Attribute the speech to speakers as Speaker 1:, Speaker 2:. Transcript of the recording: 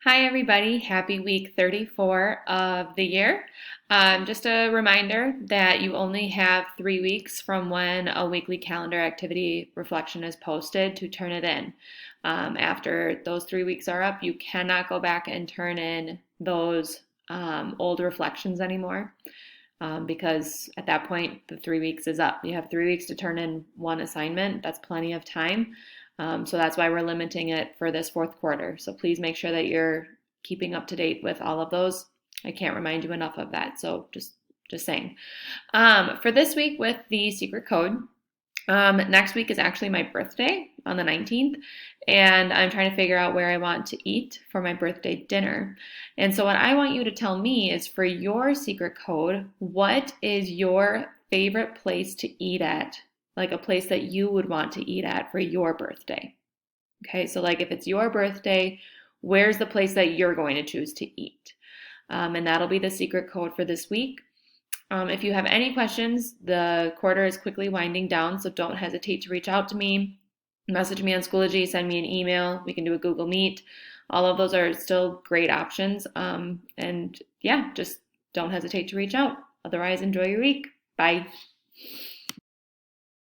Speaker 1: Hi, everybody. Happy week 34 of the year. Just a reminder that you only have 3 weeks from when a weekly calendar activity reflection is posted to turn it in. After those 3 weeks are up, you cannot go back and turn in those old reflections anymore because at that point, the 3 weeks is up. You have 3 weeks to turn in one assignment. That's plenty of time. So that's why we're limiting it for this fourth quarter. So please make sure that you're keeping up to date with all of those. I can't remind you enough of that. So just saying. For this week with the secret code, next week is actually my birthday on the 19th, and I'm trying to figure out where I want to eat for my birthday dinner. And so, what I want you to tell me is for your secret code, what is your favorite place to eat at? Like a place that you would want to eat at for your birthday. Okay, so like if it's your birthday, where's the place that you're going to choose to eat? And that'll be the secret code for this week. If you have any questions, the quarter is quickly winding down, so don't hesitate to reach out to me. Message me on Schoology, send me an email. We can do a Google Meet. All of those are still great options. And yeah, just don't hesitate to reach out. Otherwise, enjoy your week. Bye.